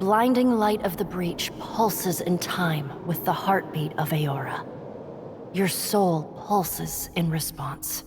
blinding light of the breach pulses in time with the heartbeat of Aora. Your soul pulses in response.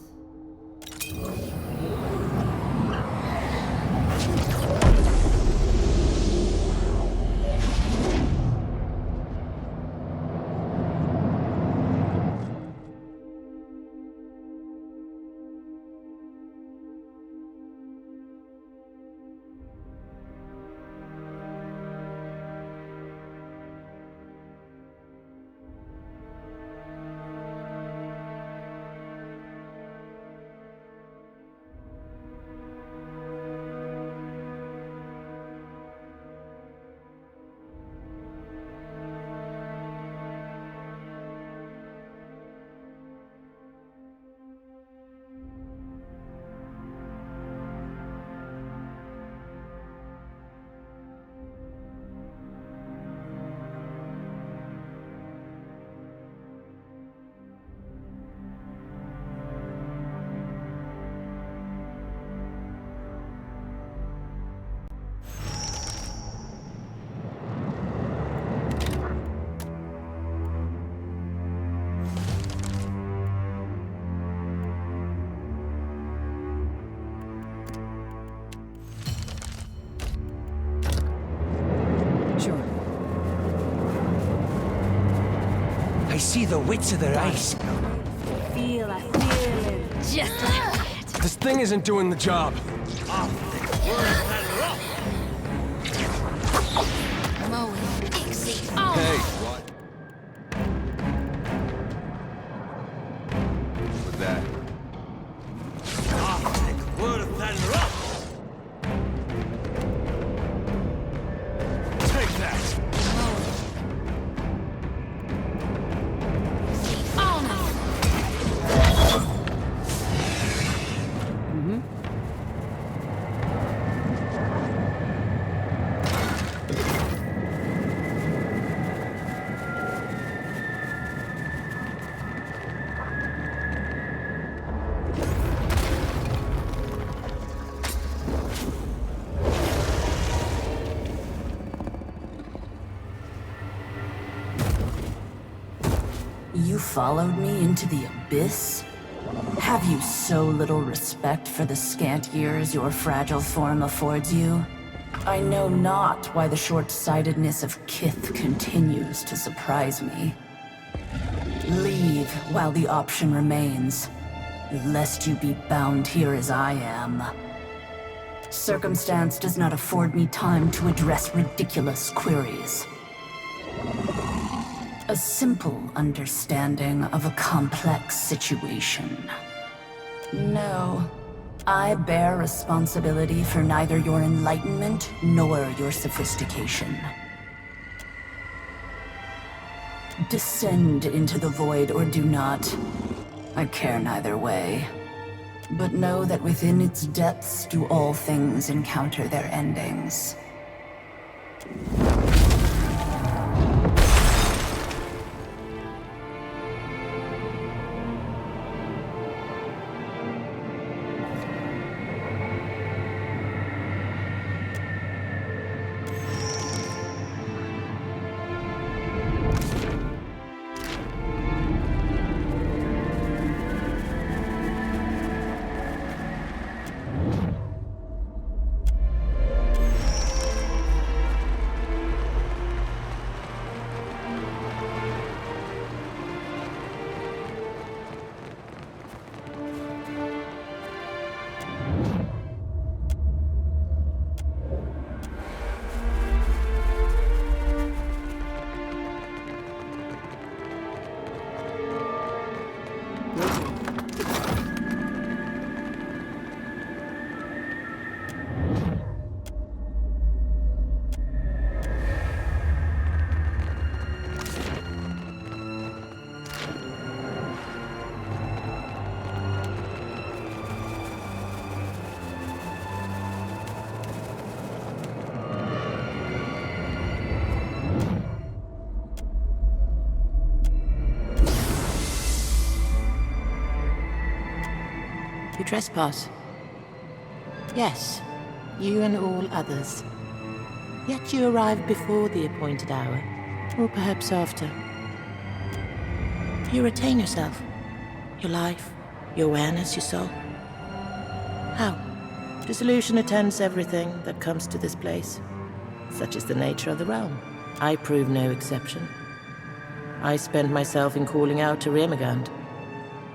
I see the whites of their eyes. I feel it. Just like that. This thing isn't doing the job. Hey, what? With that. Take that. You followed me into the abyss? Have you so little respect for the scant years your fragile form affords you? I know not why the short-sightedness of Kith continues to surprise me. Leave while the option remains, lest you be bound here as I am. Circumstance does not afford me time to address ridiculous queries. A simple understanding of a complex situation. No, I bear responsibility for neither your enlightenment nor your sophistication. Descend into the void or do not. I care neither way. But know that within its depths do all things encounter their endings. You trespass. Yes, you and all others. Yet you arrived before the appointed hour, or perhaps after. You retain yourself, your life, your awareness, your soul. How? Dissolution attends everything that comes to this place. Such is the nature of the realm. I prove no exception. I spend myself in calling out to Rimagund.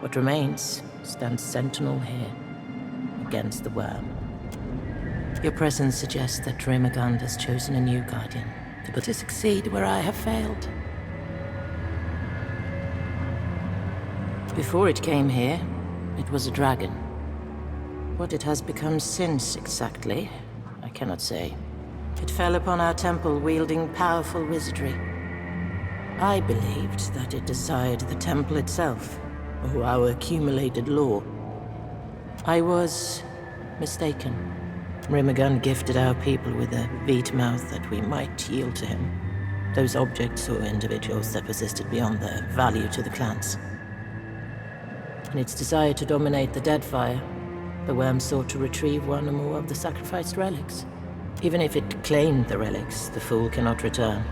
What remains stands sentinel here, against the worm. Your presence suggests that Rimagund has chosen a new guardian, to succeed where I have failed. Before it came here, it was a dragon. What it has become since, exactly, I cannot say. It fell upon our temple wielding powerful wizardry. I believed that it desired the temple itself, or our accumulated lore. I was mistaken. Rimagund gifted our people with a beat mouth that we might yield to him. Those objects or individuals that persisted beyond their value to the clans. In its desire to dominate the Deadfire, the worm sought to retrieve one or more of the sacrificed relics. Even if it claimed the relics, the fool cannot return.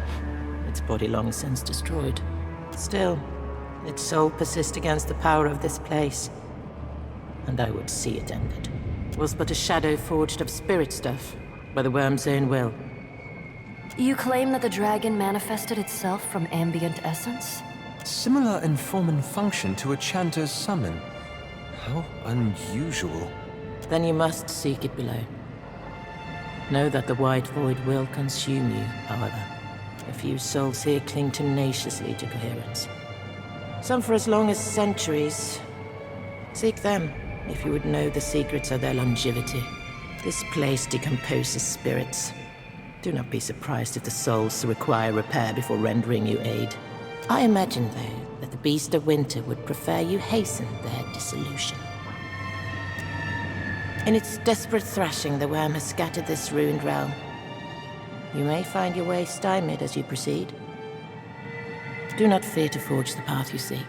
Its body long since destroyed. Still, its soul persists against the power of this place, and I would see it ended. It was but a shadow forged of spirit stuff, by the worm's own will. You claim that the dragon manifested itself from ambient essence? Similar in form and function to a chanter's summon. How unusual. Then you must seek it below. Know that the white void will consume you, however. A few souls here cling tenaciously to coherence. Some for as long as centuries. Seek them, if you would know the secrets of their longevity. This place decomposes spirits. Do not be surprised if the souls require repair before rendering you aid. I imagine, though, that the Beast of Winter would prefer you hasten their dissolution. In its desperate thrashing, the worm has scattered this ruined realm. You may find your way stymied as you proceed. Do not fear to forge the path you seek.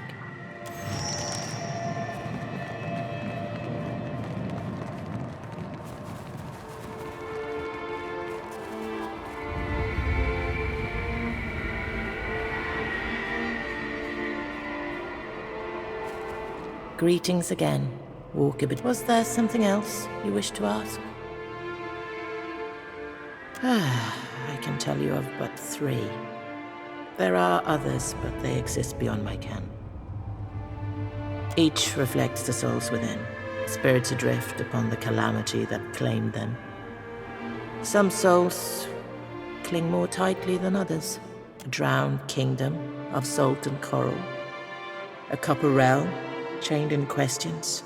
Greetings again, Walker, but was there something else you wish to ask? I can tell you of but 3. There are others, but they exist beyond my ken. Each reflects the souls within, spirits adrift upon the calamity that claimed them. Some souls cling more tightly than others. A drowned kingdom of salt and coral. A copper realm, chained in questions.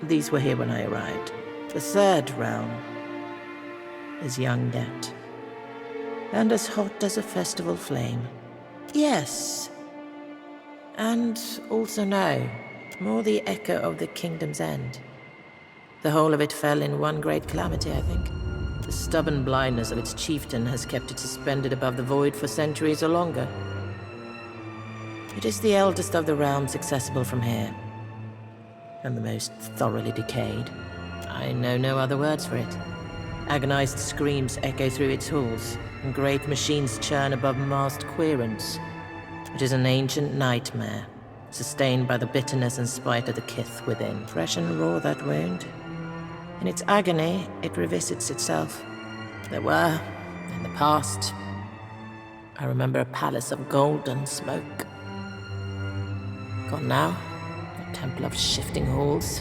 These were here when I arrived. The 3rd realm is young yet, and as hot as a festival flame. Yes, and also now, more the echo of the kingdom's end. The whole of it fell in one great calamity, I think. The stubborn blindness of its chieftain has kept it suspended above the void for centuries or longer. It is the eldest of the realms accessible from here, and the most thoroughly decayed. I know no other words for it. Agonized screams echo through its halls, and great machines churn above massed querents. It is an ancient nightmare, sustained by the bitterness and spite of the kith within. Fresh and raw, that wound. In its agony, it revisits itself. There were, in the past, I remember a palace of golden smoke. Gone now, a temple of shifting halls.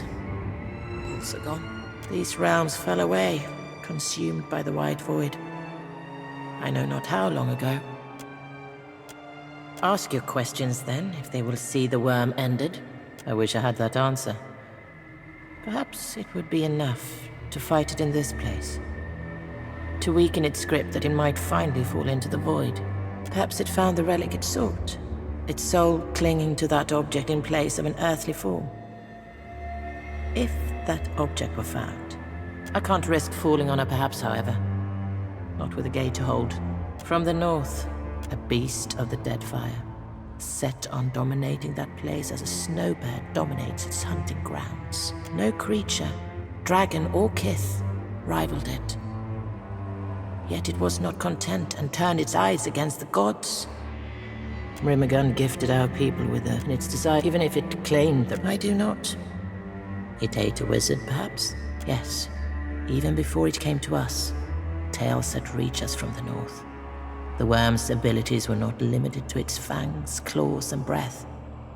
Also gone. These realms fell away, consumed by the white void. I know not how long ago. Ask your questions then, if they will see the worm ended. I wish I had that answer. Perhaps it would be enough to fight it in this place. To weaken its grip that it might finally fall into the void. Perhaps it found the relic it sought. Its soul clinging to that object in place of an earthly form. If that object were found. I can't risk falling on her perhaps, however. Not with a gate to hold. From the north, a beast of the Deadfire, set on dominating that place as a snowbird dominates its hunting grounds. No creature, dragon or kith, rivaled it. Yet it was not content and turned its eyes against the gods. Rimagan gifted our people with it, and its desire, even if it claimed that I do not. It ate a wizard, perhaps? Yes. Even before it came to us, tales had reached us from the north. The worm's abilities were not limited to its fangs, claws, and breath.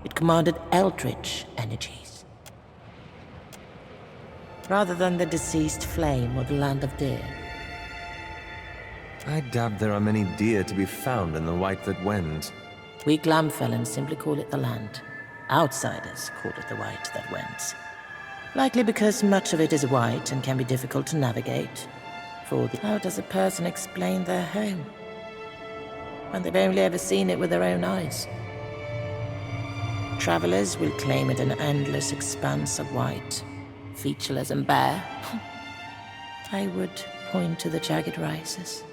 It commanded eldritch energies. Rather than the deceased flame or the land of deer. I doubt there are many deer to be found in the White that wends. We Glamfellan simply call it the land. Outsiders call it the White that wends. Likely because much of it is white and can be difficult to navigate. How does a person explain their home when they've only ever seen it with their own eyes? Travelers will claim it an endless expanse of white, featureless and bare. I would point to the jagged rises,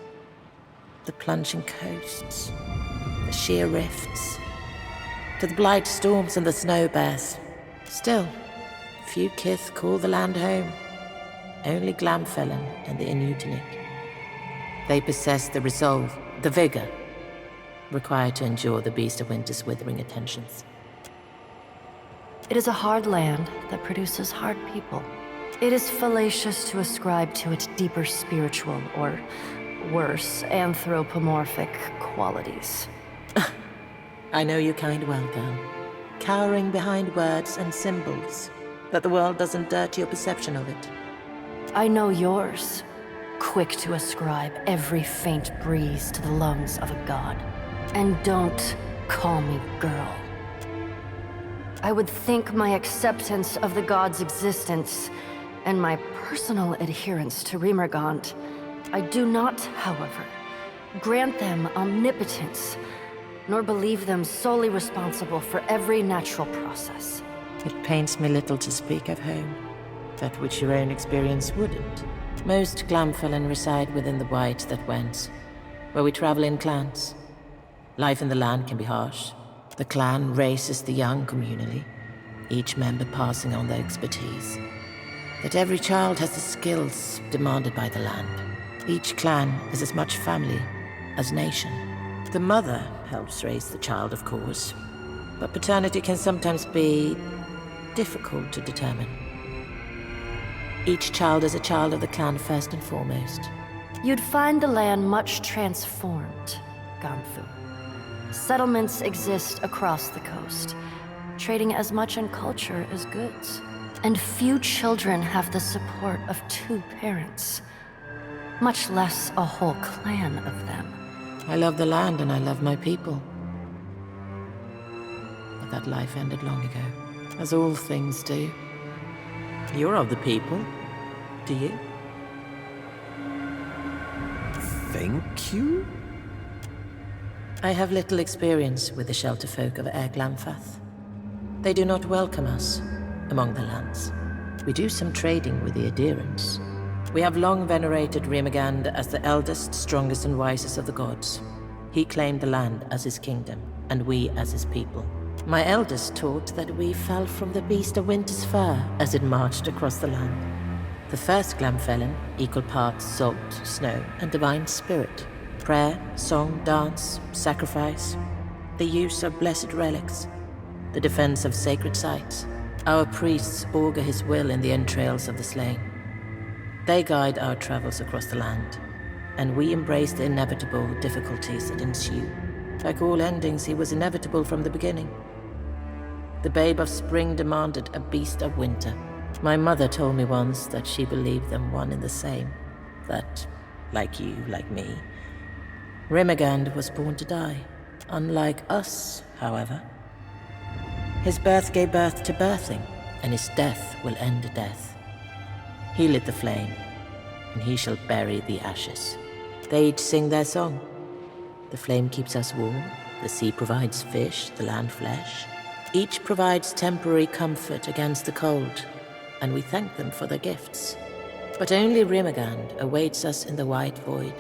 the plunging coasts, the sheer rifts, to the blight storms and the snow bears. Still, few kith call the land home. Only Glamfellan and the Inuitinic. They possess the resolve, the vigor, required to endure the beast of winter's withering attentions. It is a hard land that produces hard people. It is fallacious to ascribe to it deeper spiritual, or worse, anthropomorphic qualities. I know you kind well, girl. Cowering behind words and symbols, that the world doesn't dirty your perception of it. I know yours. Quick to ascribe every faint breeze to the lungs of a god. And don't call me girl. I would think my acceptance of the god's existence and my personal adherence to Rimergant, I do not, however, grant them omnipotence, nor believe them solely responsible for every natural process. It pains me little to speak of home, that which your own experience wouldn't. Most Glamfellan reside within the White that wends, where we travel in clans. Life in the land can be harsh. The clan raises the young communally, each member passing on their expertise. That every child has the skills demanded by the land. Each clan is as much family as nation. The mother helps raise the child, of course, but paternity can sometimes be difficult to determine. Each child is a child of the clan first and foremost. You'd find the land much transformed, Ganthu. Settlements exist across the coast, trading as much in culture as goods. And few children have the support of 2 parents, much less a whole clan of them. I love the land and I love my people. But that life ended long ago, as all things do. You're of the people, do you? Thank you? I have little experience with the shelter folk of Air Glamfath. They do not welcome us among the lands. We do some trading with the adherents. We have long venerated Rimagand as the eldest, strongest, and wisest of the gods. He claimed the land as his kingdom, and we as his people. My eldest taught that we fell from the beast of winter's fur as it marched across the land. The first Glamfellan, equal parts salt, snow, and divine spirit. Prayer, song, dance, sacrifice. The use of blessed relics. The defense of sacred sites. Our priests augur his will in the entrails of the slain. They guide our travels across the land, and we embrace the inevitable difficulties that ensue. Like all endings, he was inevitable from the beginning. The babe of spring demanded a beast of winter. My mother told me once that she believed them one and the same. That, like you, like me, Rimagand was born to die. Unlike us, however. His birth gave birth to birthing, and his death will end death. He lit the flame, and he shall bury the ashes. They each sing their song. The flame keeps us warm, the sea provides fish, the land flesh. Each provides temporary comfort against the cold, and we thank them for their gifts. But only Rimagand awaits us in the white void.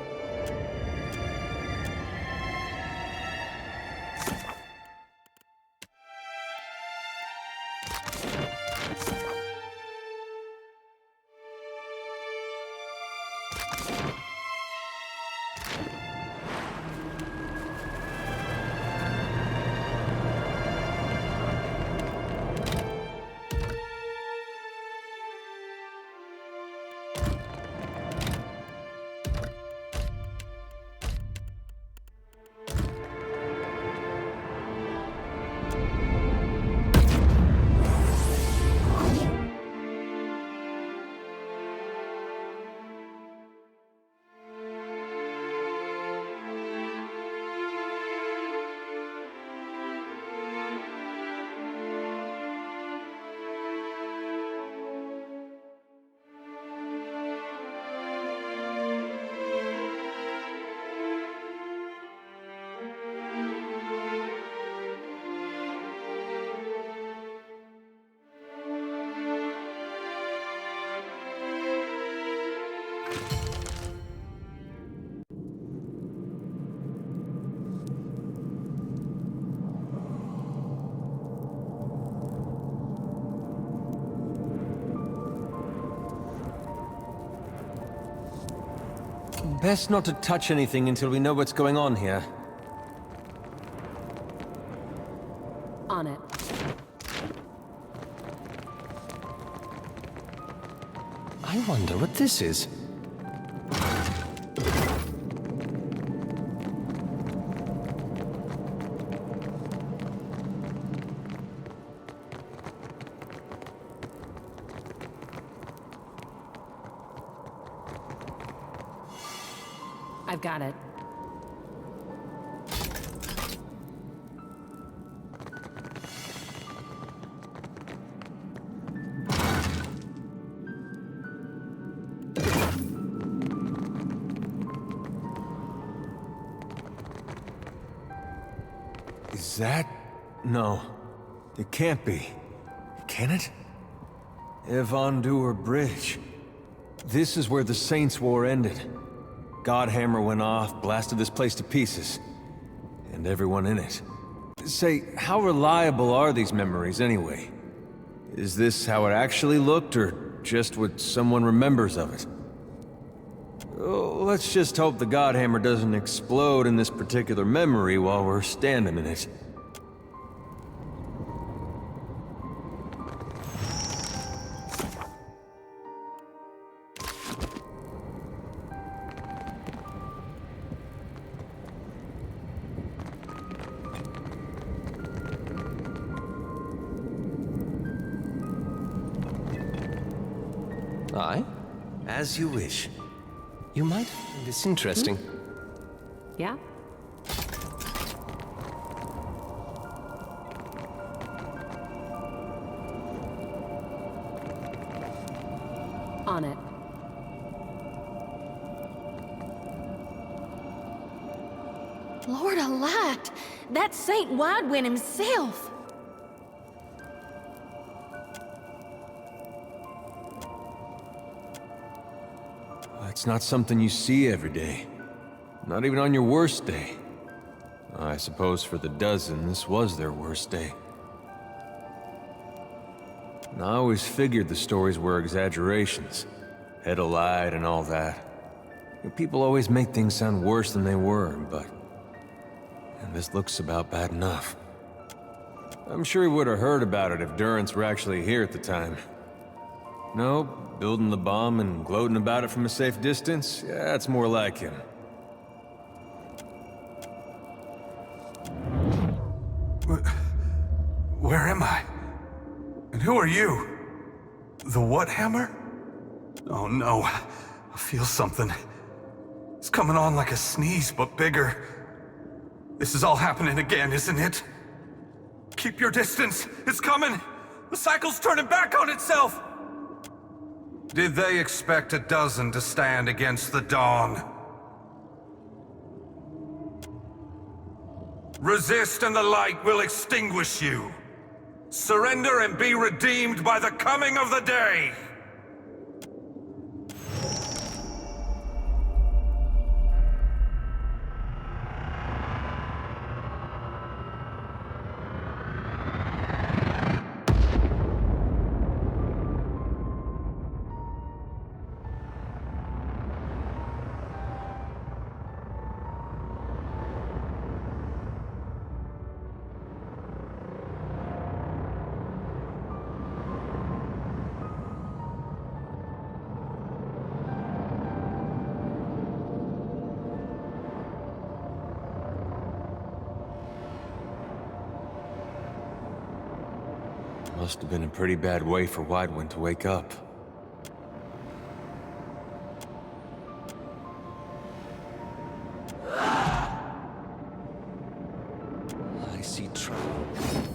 Best not to touch anything until we know what's going on here. On it. I wonder what this is. I've got it. Is that... No. It can't be. Can it? Evandur Bridge. This is where the Saints' War ended. Godhammer went off, blasted this place to pieces. And everyone in it. Say, how reliable are these memories anyway? Is this how it actually looked, or just what someone remembers of it? Oh, let's just hope the Godhammer doesn't explode in this particular memory while we're standing in it. Aye? As you wish. You might find this interesting. Yeah? On it. Lord alack! That's Saint Waidwen himself! It's not something you see every day. Not even on your worst day. I suppose for the dozen, this was their worst day. And I always figured the stories were exaggerations. Head alight and all that. People always make things sound worse than they were, but... And this looks about bad enough. I'm sure he would have heard about it if Durrance were actually here at the time. No, building the bomb and gloating about it from a safe distance? Yeah, that's more like him. Where am I? And who are you? The what hammer? Oh no, I feel something. It's coming on like a sneeze, but bigger. This is all happening again, isn't it? Keep your distance, it's coming! The cycle's turning back on itself! Did they expect a dozen to stand against the dawn? Resist and the light will extinguish you. Surrender and be redeemed by the coming of the day! Must have been a pretty bad way for Waidwen to wake up. I see trouble.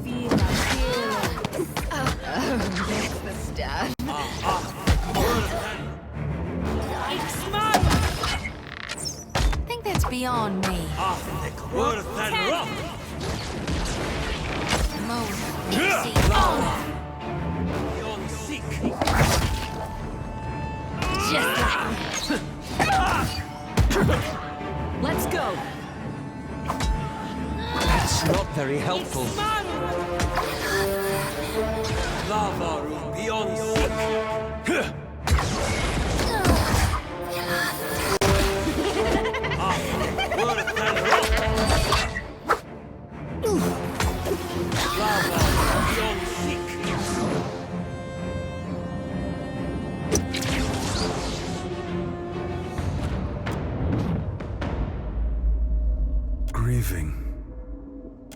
Feel it, feel it. That's the stuff. I think that's beyond me. Let's go. That's not very helpful. Lava beyond sick.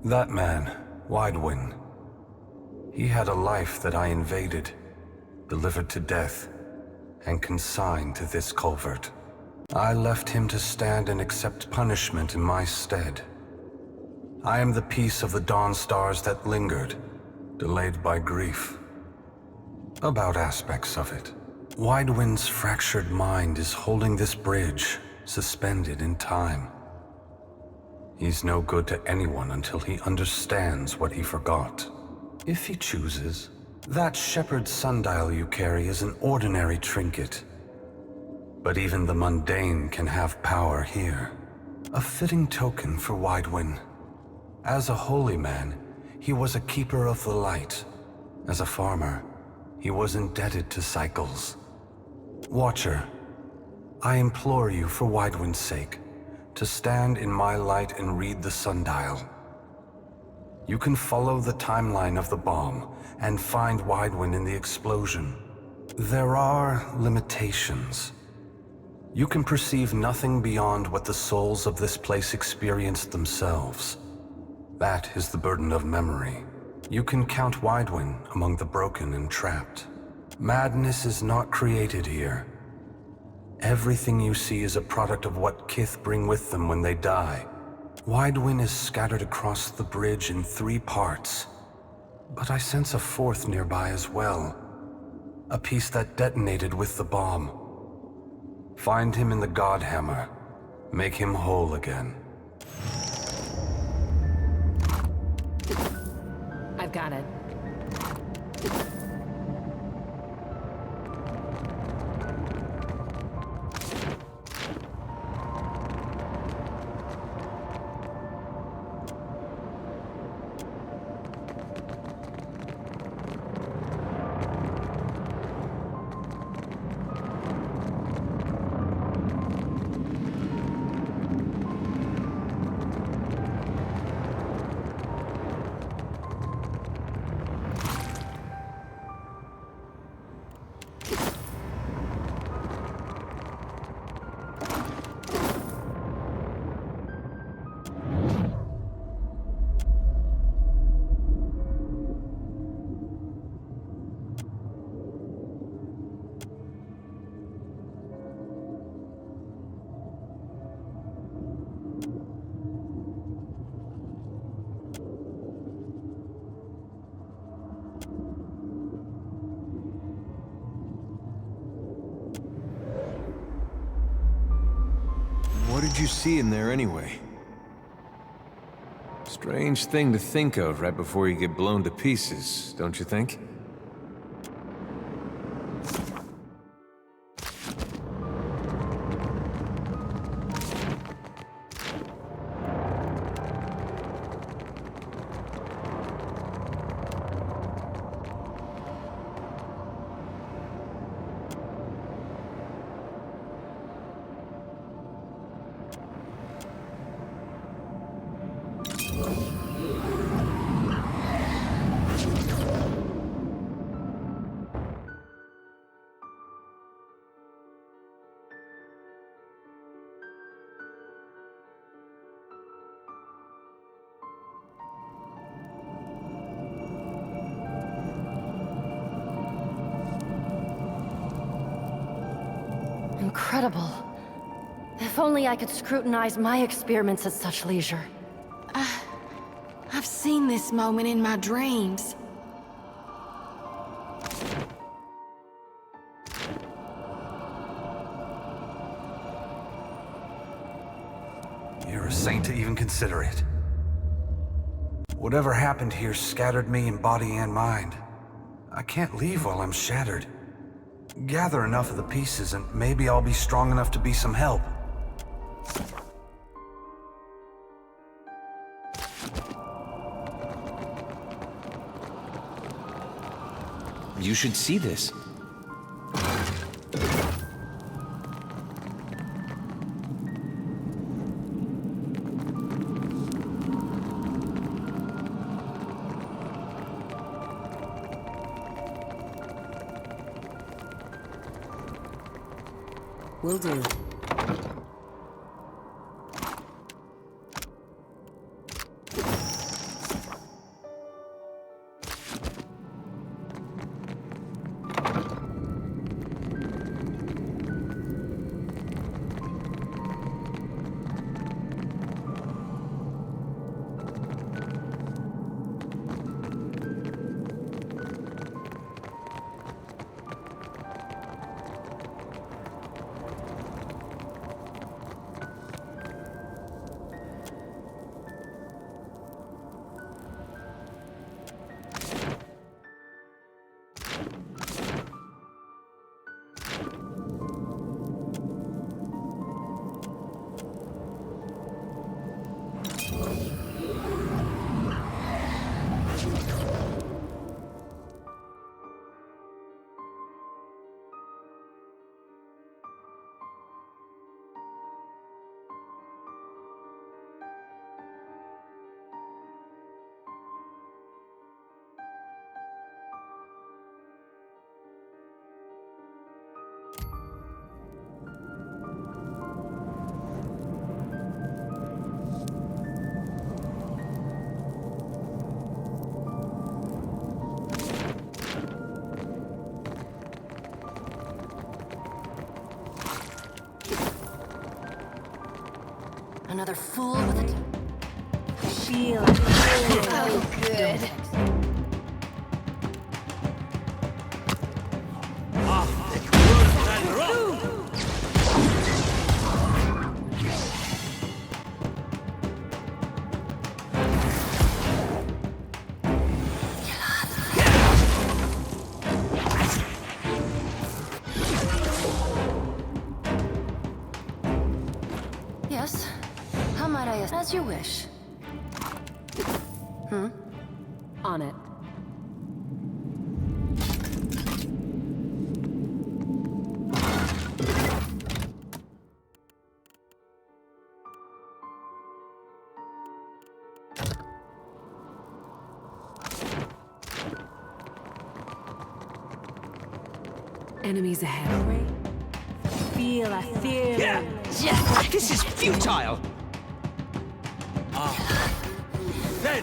That man, Waidwen, he had a life that I invaded, delivered to death, and consigned to this culvert. I left him to stand and accept punishment in my stead. I am the piece of the dawn stars that lingered, delayed by grief. About aspects of it. Waidwen's fractured mind is holding this bridge, suspended in time. He's no good to anyone until he understands what he forgot. If he chooses, that shepherd's sundial you carry is an ordinary trinket. But even the mundane can have power here. A fitting token for Waidwen. As a holy man, he was a keeper of the light. As a farmer, he was indebted to cycles. Watcher, I implore you for Waidwen's sake, to stand in my light and read the sundial. You can follow the timeline of the bomb and find Waidwen in the explosion. There are limitations. You can perceive nothing beyond what the souls of this place experienced themselves. That is the burden of memory. You can count Waidwen among the broken and trapped. Madness is not created here. Everything you see is a product of what Kith bring with them when they die. Waidwen is scattered across the bridge in 3 parts, but I sense a 4th nearby as well. A piece that detonated with the bomb. Find him in the God Hammer. Make him whole again. I've got it. What did you see in there anyway? Strange thing to think of right before you get blown to pieces, don't you think? Incredible. If only I could scrutinize my experiments at such leisure. I've seen this moment in my dreams. You're a saint to even consider it. Whatever happened here scattered me in body and mind. I can't leave while I'm shattered. Gather enough of the pieces and maybe I'll be strong enough to be some help. You should see this. Will do. Another fool with a Feel. Oh, good. Yes. How might I, as you wish. On it. Enemies ahead. Feel, I feel. Yeah. This is futile. Dead!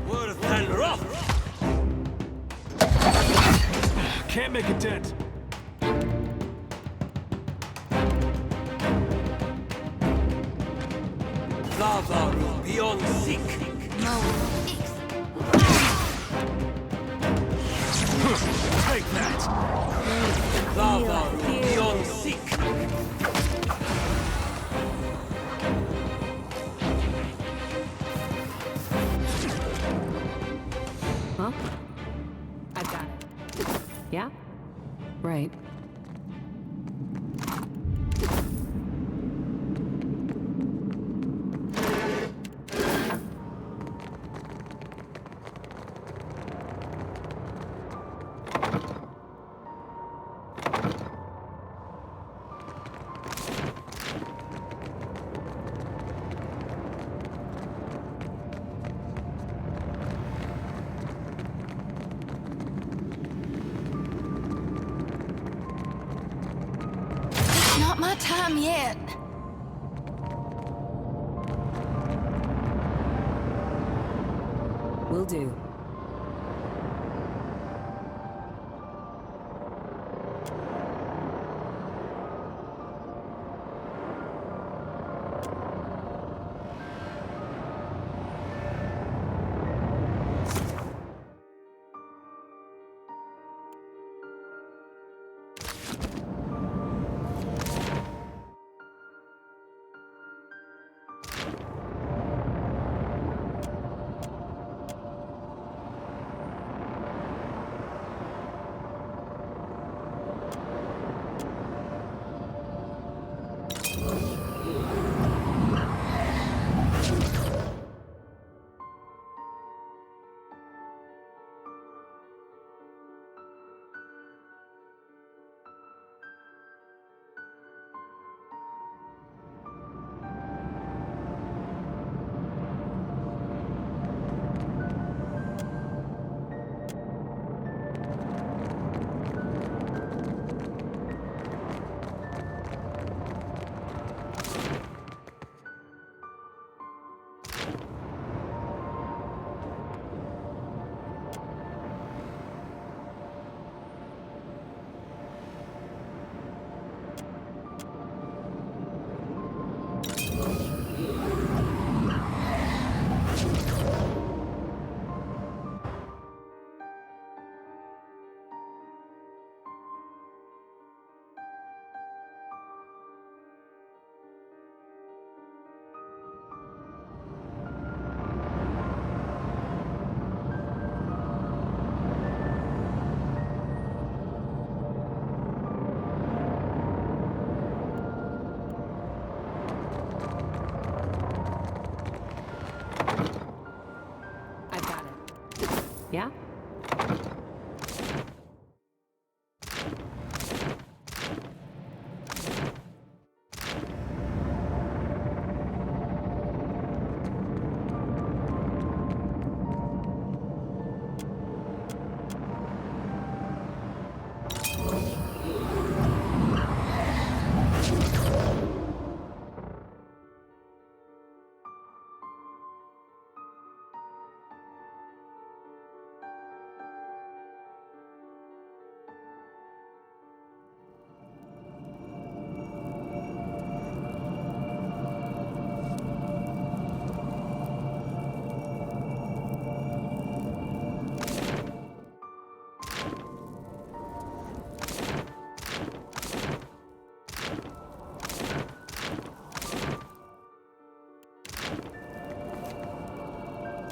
Worse than rock! Can't make a dent. Lava room beyond seek. Take that. Lava room beyond seek. Huh? I've got it. Yeah? Right. Not my time yet. Will do.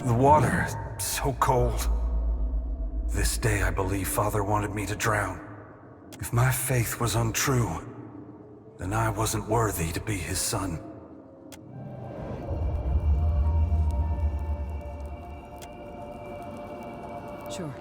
The water, so cold. This day I believe Father wanted me to drown. If my faith was untrue, then I wasn't worthy to be his son. Sure.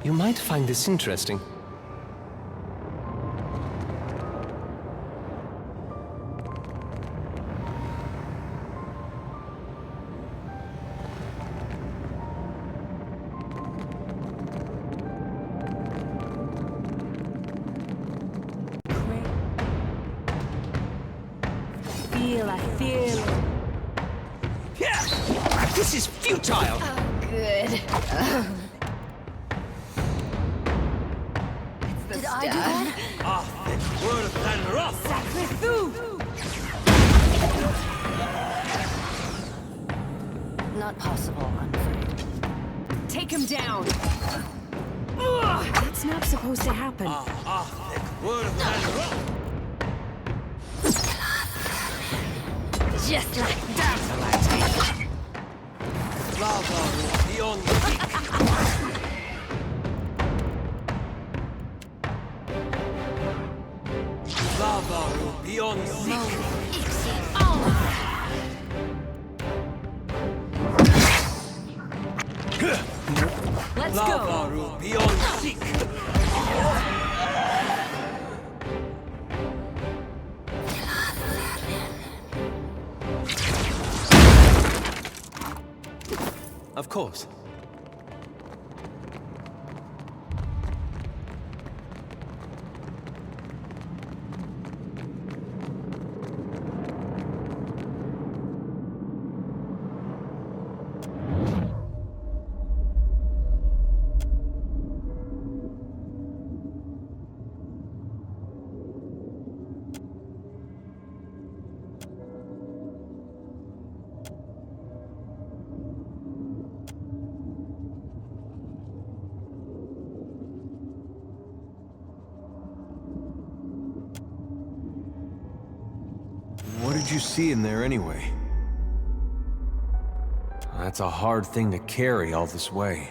You might find this interesting. I feel it. Yeah! This is futile! Oh, good. Did I do that? Worse than rough! Not possible, I'm afraid. Take him down. Ugh, that's not supposed to happen. Worse than rough! Just like Lava beyond seek! Lava beyond seek! Let's go. Lava beyond seek! Of course. What did you see in there anyway? That's a hard thing to carry all this way.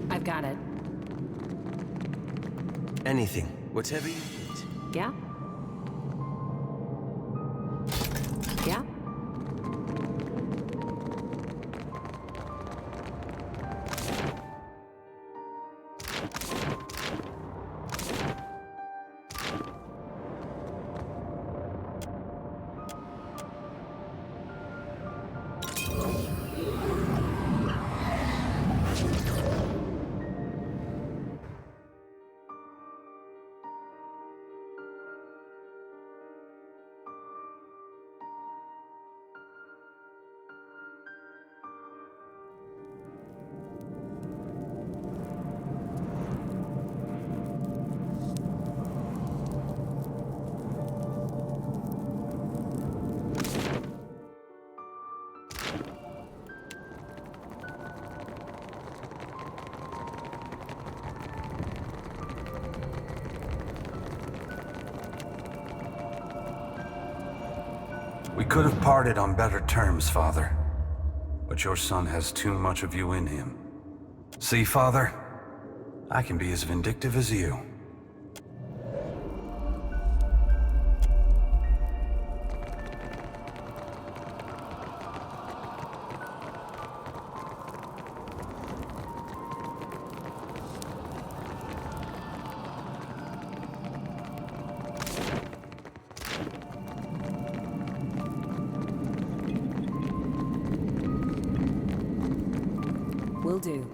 I've got it. Anything, whatever you need. Yeah? Yeah? We could have parted on better terms, Father. But your son has too much of you in him. See, Father? I can be as vindictive as you. Will do.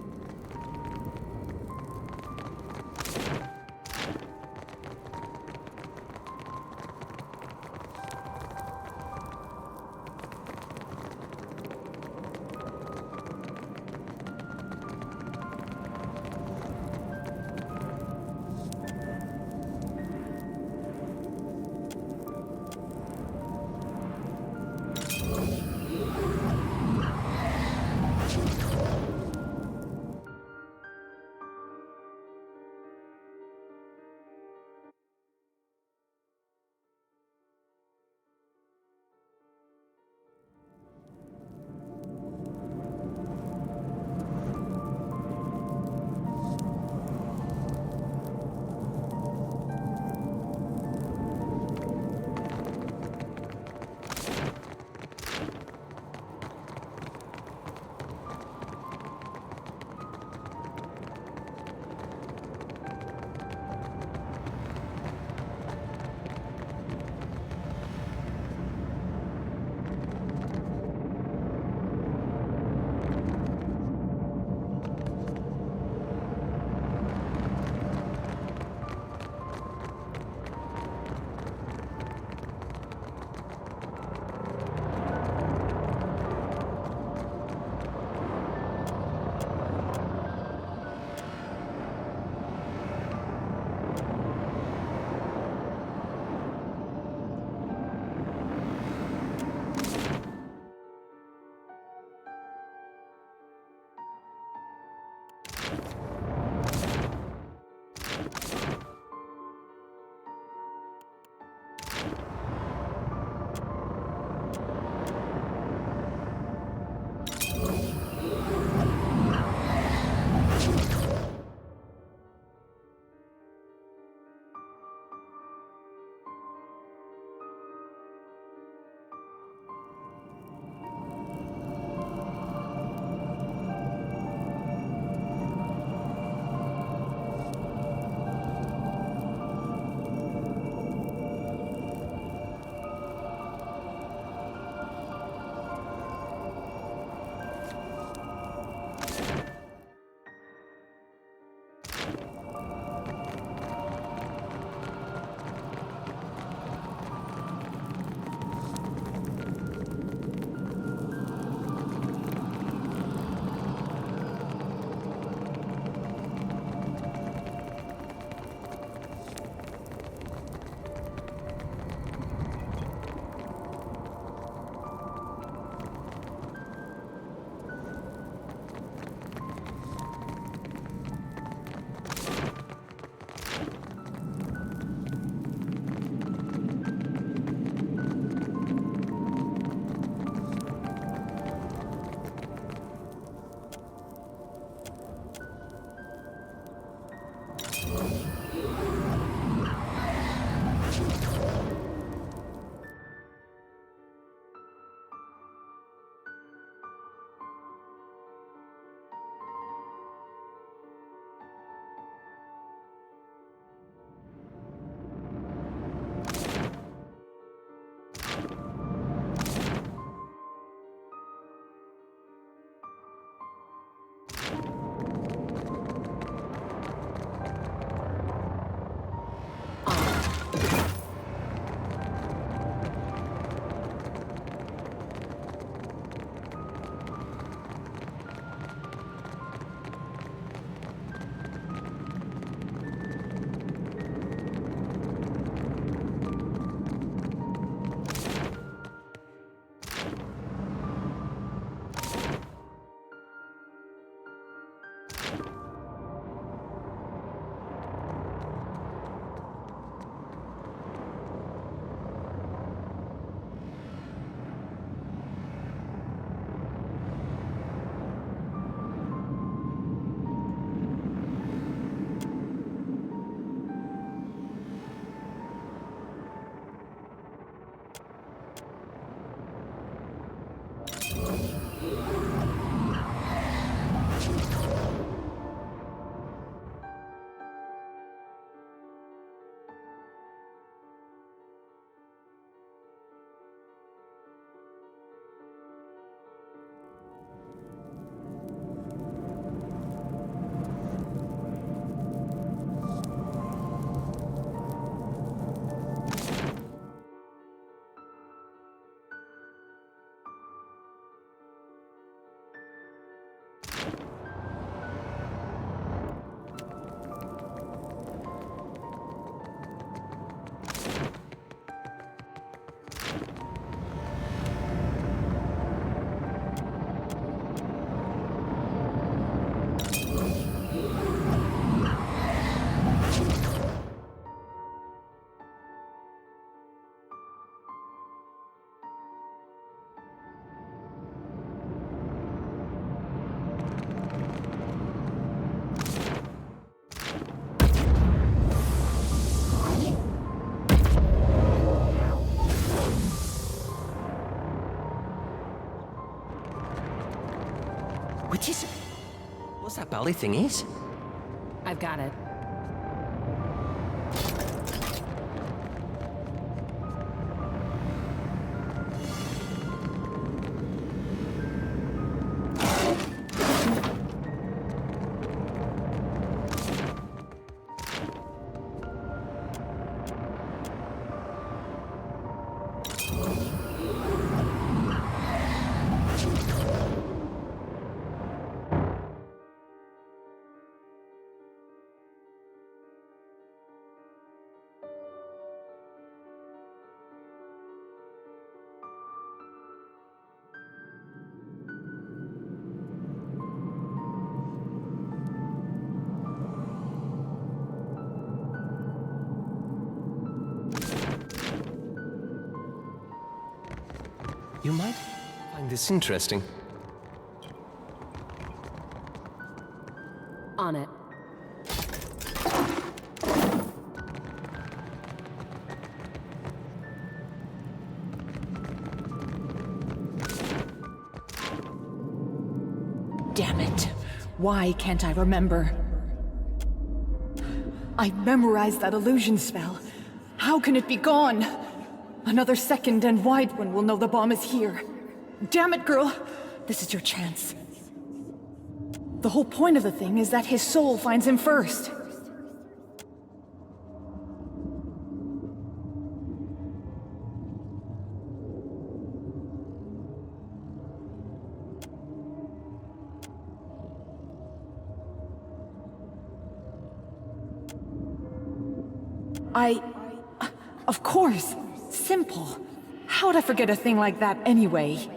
What's that bally thing is? I've got it. You might find this interesting. On it. Damn it. Why can't I remember? I memorized that illusion spell. How can it be gone? Another second and Waidwen will know the bomb is here. Damn it, girl! This is your chance. The whole point of the thing is that his soul finds him first. Of course. Simple. How'd I forget a thing like that anyway?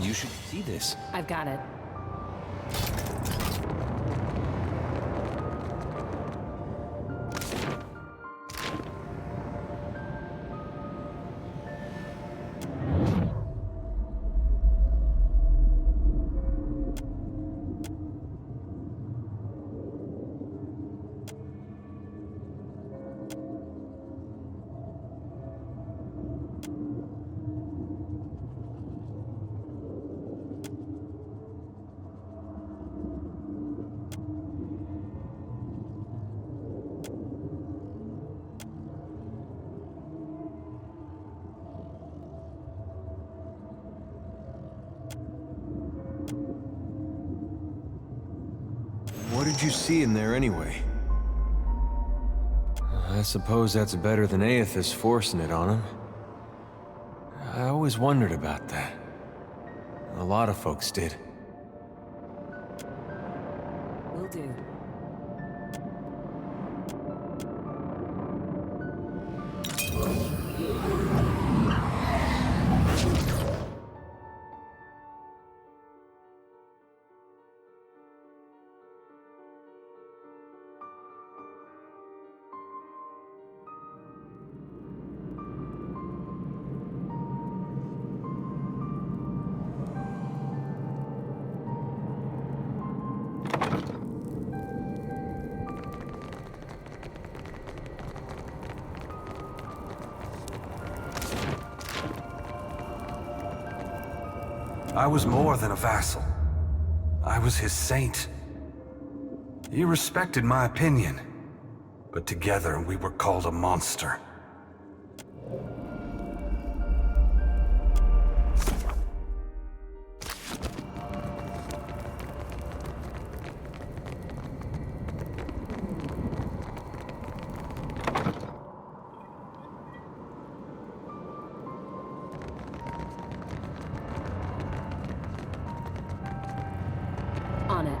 You should see this. I've got it. What did you see in there anyway? I suppose that's better than Aethys forcing it on him. I always wondered about that. A lot of folks did. Will do. I was more than a vassal. I was his saint. He respected my opinion, but together we were called a monster. On it.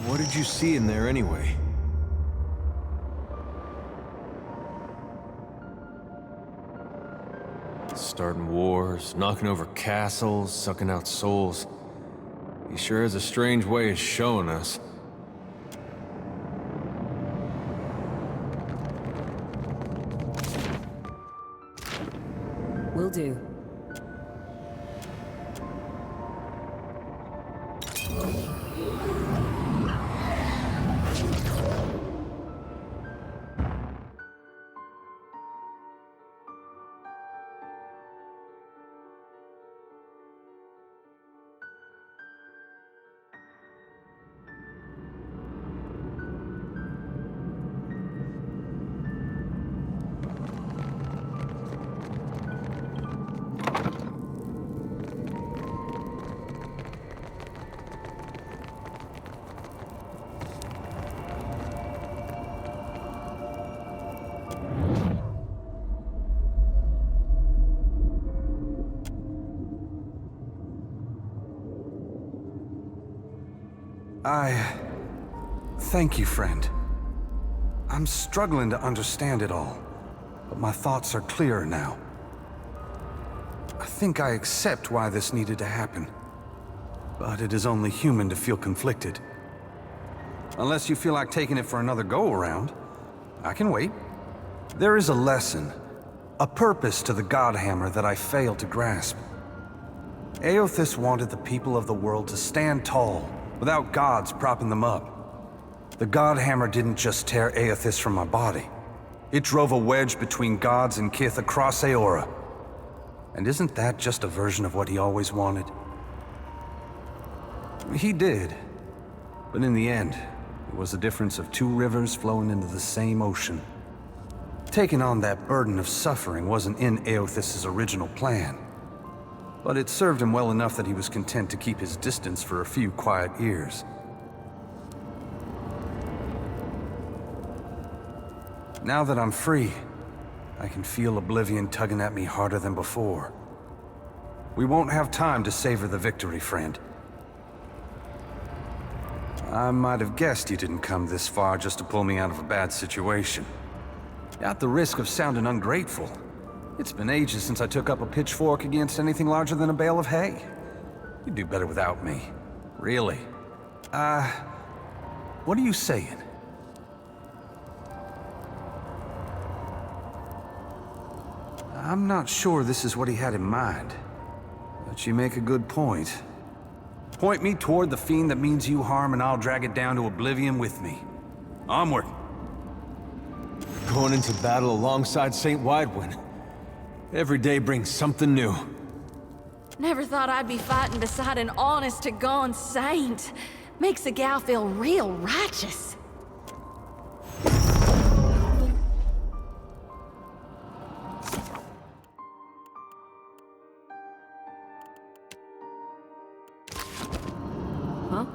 What did you see in there anyway? Starting wars, knocking over castles, sucking out souls. He sure has a strange way of showing us. Will do. Thank you, friend. I'm struggling to understand it all, but my thoughts are clearer now. I think I accept why this needed to happen, but it is only human to feel conflicted. Unless you feel like taking it for another go-around, I can wait. There is a lesson, a purpose to the Godhammer that I failed to grasp. Eothas wanted the people of the world to stand tall, without gods propping them up. The Godhammer didn't just tear Eothas from my body. It drove a wedge between gods and kith across Eora. And isn't that just a version of what he always wanted? He did. But in the end, it was the difference of two rivers flowing into the same ocean. Taking on that burden of suffering wasn't in Eothas' original plan. But it served him well enough that he was content to keep his distance for a few quiet years. Now that I'm free, I can feel Oblivion tugging at me harder than before. We won't have time to savor the victory, friend. I might have guessed you didn't come this far just to pull me out of a bad situation. At the risk of sounding ungrateful, it's been ages since I took up a pitchfork against anything larger than a bale of hay. You'd do better without me. Really. What are you saying? I'm not sure this is what he had in mind. But you make a good point. Point me toward the fiend that means you harm, and I'll drag it down to oblivion with me. Onward. Going into battle alongside St. Waidwen. Every day brings something new. Never thought I'd be fighting beside an honest-to-God saint. Makes a gal feel real righteous. Huh?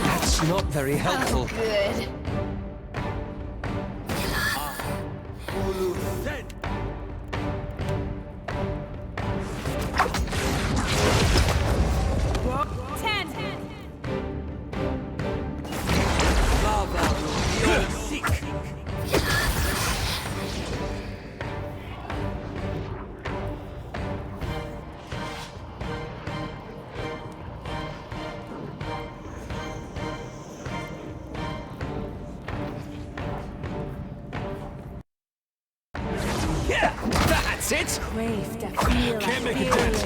That's not very helpful. Good. That's it! Crave to feel. Can't make a dent.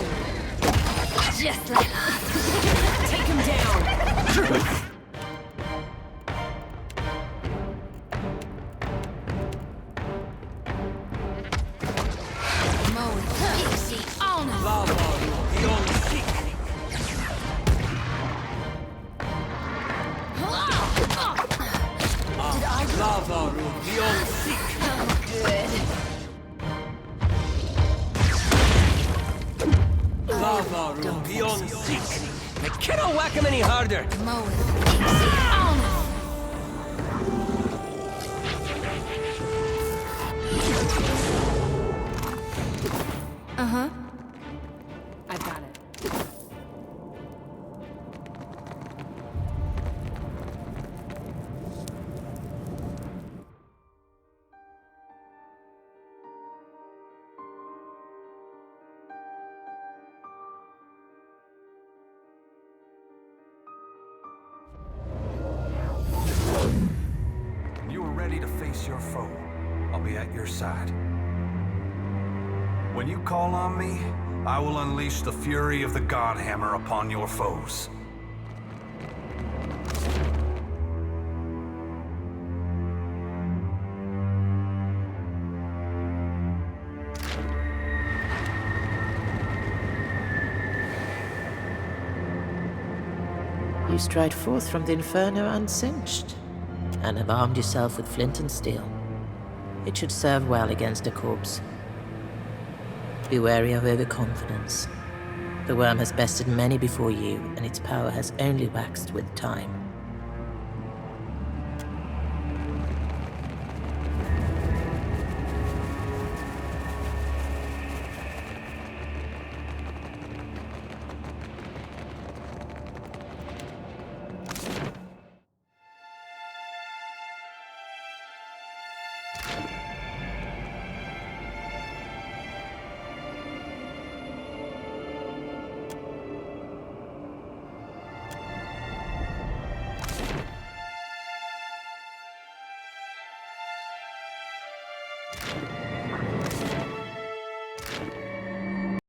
Just like Take him down. mowing pixie on us. Lavaru beyond seek. Lavaru beyond seek. Good. Lavaru beyond seek. I cannot whack him any harder! Mowing pixie on us. Uh-huh. I've got it. When you are ready to face your foe, I'll be at your side. When you call on me, I will unleash the fury of the God Hammer upon your foes. You stride forth from the inferno unsinged, and have armed yourself with flint and steel. It should serve well against a corpse. Be wary of overconfidence. The worm has bested many before you, and its power has only waxed with time.